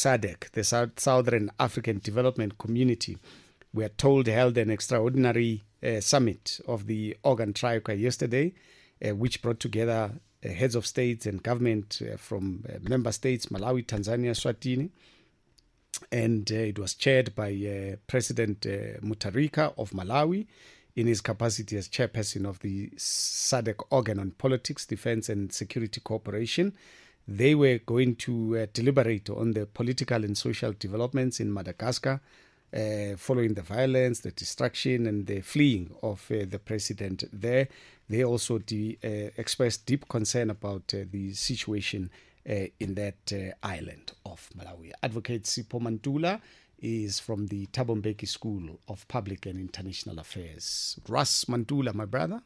SADC, the Southern African Development Community, we are told held an extraordinary summit of the Organ Troika yesterday, which brought together heads of states and government from member states, Malawi, Tanzania, Swatini. And it was chaired by President Mutharika of Malawi in his capacity as chairperson of the SADC Organ on Politics, Defense and Security Cooperation. They were going to deliberate on the political and social developments in Madagascar following the violence, the destruction, and the fleeing of the president there. They also expressed deep concern about the situation in that island of Malawi. Advocate Sipho Mantula is from the Thabo Mbeki School of Public and International Affairs. Ras Mantula, my brother.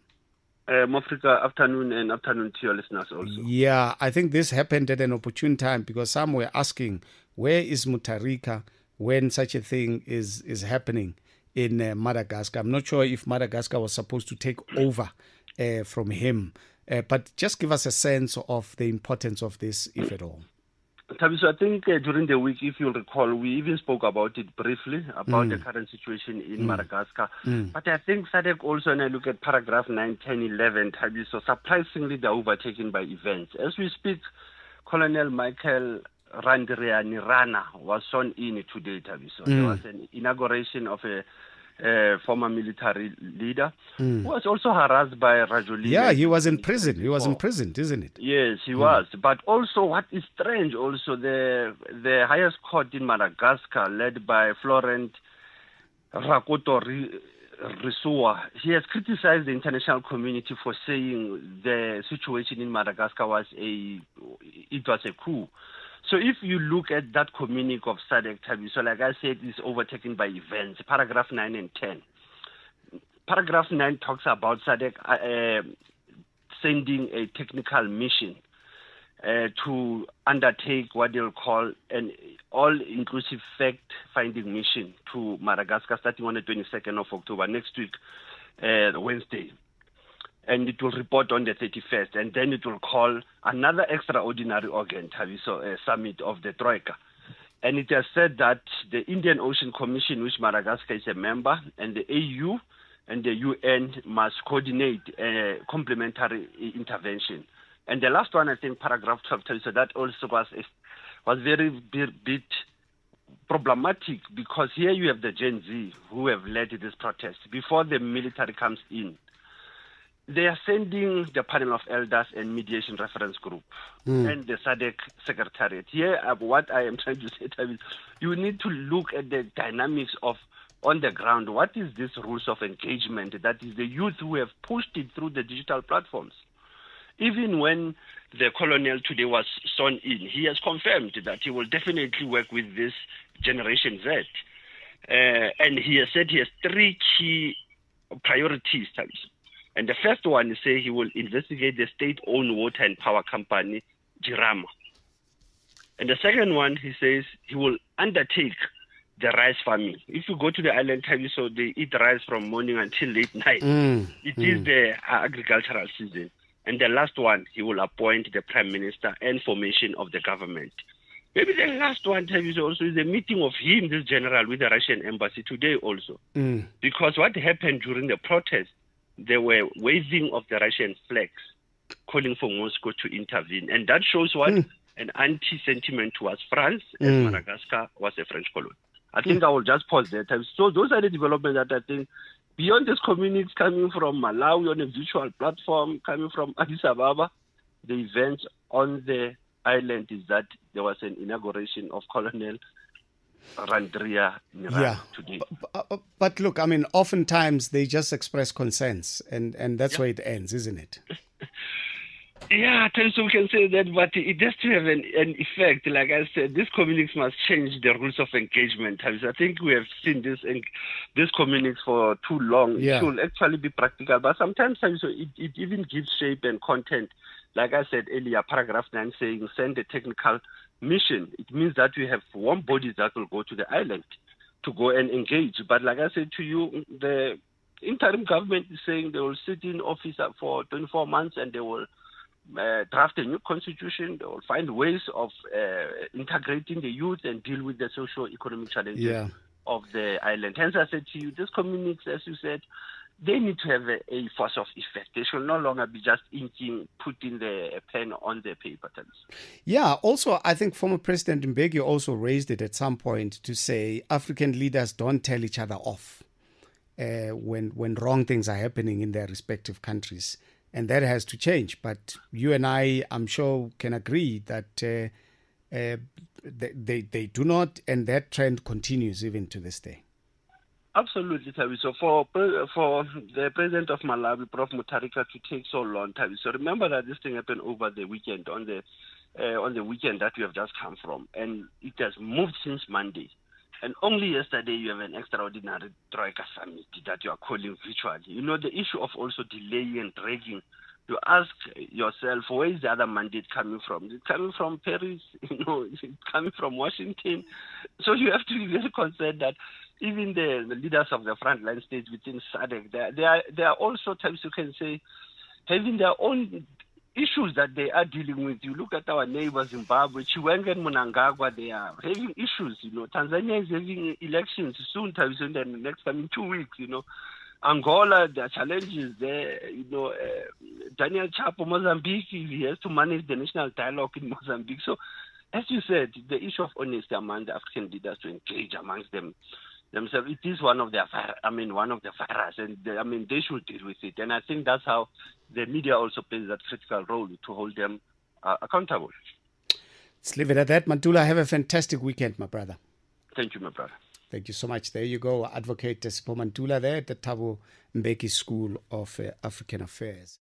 Mofrika, afternoon, and afternoon to your listeners also. Yeah, I think this happened at an opportune time because some were asking, where is Mutharika when such a thing is happening in Madagascar? I'm not sure if Madagascar was supposed to take over from him. But just give us a sense of the importance of this, if at all. Tabiso, I think during the week, if you'll recall, we even spoke about it briefly, about the current situation in Madagascar. But I think SADC also, when I look at paragraph 9, 10, 11, Tabiso, surprisingly, they're overtaken by events. As we speak, Colonel Michael Randrianirana was sworn in today, Tabiso. There was an inauguration of a former military leader who was also harassed by Rajolina. Yeah, he was in prison. He was imprisoned, isn't it? Yes, he was. But also, what is strange, also the highest court in Madagascar, led by Florent Rakoto Risua, he has criticized the international community for saying the situation in Madagascar was a coup. So if you look at that communique of SADC, so like I said, it's overtaken by events, paragraph 9 and 10. Paragraph 9 talks about SADC sending a technical mission to undertake what they'll call an all-inclusive fact-finding mission to Madagascar starting on the 22nd of October, next week, Wednesday. And it will report on the 31st, and then it will call another extraordinary organ, so a summit of the Troika. And it has said that the Indian Ocean Commission, which Madagascar is a member, and the AU and the UN must coordinate a complementary intervention. And the last one, I think, paragraph 12, so that also was very bit problematic, because here you have the Gen Z who have led this protest before the military comes in. They are sending the panel of elders and mediation reference group and the SADC secretariat. Here, what I am trying to say is you need to look at the dynamics of on the ground. What is this rules of engagement? That is the youth who have pushed it through the digital platforms. Even when the colonel today was sworn in, he has confirmed that he will definitely work with this Generation Z. And he has said he has 3 key priorities. And the first one is say he will investigate the state-owned water and power company, Jirama. And the second one, he says he will undertake the rice farming. If you go to the island, so they eat rice from morning until late night. It is the agricultural season. And the last one, he will appoint the prime minister and formation of the government. Maybe the last one also is a meeting of him, this general, with the Russian embassy today also. Because what happened during the protest, there were waving of the Russian flags, calling for Moscow to intervene. And that shows what? An anti-sentiment towards France, and Madagascar was a French colony. I think I will just pause there. So those are the developments that I think, beyond these communities coming from Malawi on a virtual platform, coming from Addis Ababa, the events on the island is that there was an inauguration of Colonel Randria today. But look, I mean, oftentimes they just express concerns, and that's where it ends, isn't it? Yeah, so we can say that, but it does to have an effect. Like I said, these communities must change the rules of engagement. I think we have seen these communities for too long. Yeah. It should actually be practical, but sometimes it even gives shape and content. Like I said earlier, paragraph 9 saying send a technical mission. It means that we have warm bodies that will go to the island to go and engage. But like I said to you, the interim government is saying they will sit in office for 24 months and they will draft a new constitution. They will find ways of integrating the youth and deal with the socio-economic challenges of the island. Hence, I said to you, these communities, as you said, they need to have a force of effect. They should no longer be just inking, putting the pen on the paper. Yeah, also, I think former President Mbeki also raised it at some point to say African leaders don't tell each other off when wrong things are happening in their respective countries. And that has to change. But you and I'm sure, can agree that they do not, and that trend continues even to this day. Absolutely, Tabi. So for the president of Malawi, Prof. Mutharika, to take so long, Tabi. So remember that this thing happened over the weekend, on the weekend that we have just come from, and it has moved since Monday. And only yesterday you have an extraordinary Troika summit that you are calling virtually. You know, the issue of also delaying and dragging. You ask yourself, where is the other mandate coming from? Is it coming from Paris? You know, is it coming from Washington? So you have to be very concerned that even the leaders of the frontline states within SADC, they are also, times you can say, having their own issues that they are dealing with. You look at our neighbors, Zimbabwe, Chiwenga and Mnangagwa, they are having issues. You know, Tanzania is having elections soon, times in the next coming 2 weeks. You know, Angola, there are challenges there. You know, Daniel Chapo, Mozambique, he has to manage the national dialogue in Mozambique. So, as you said, the issue of honesty among the African leaders to engage amongst themselves, it is one of the virus, and they should deal with it. And I think that's how the media also plays that critical role to hold them accountable. Let's leave it at that. Mantula, have a fantastic weekend, my brother. Thank you, my brother. Thank you so much. There you go, Advocate Sipho Mantula there at the Thabo Mbeki School of African Affairs.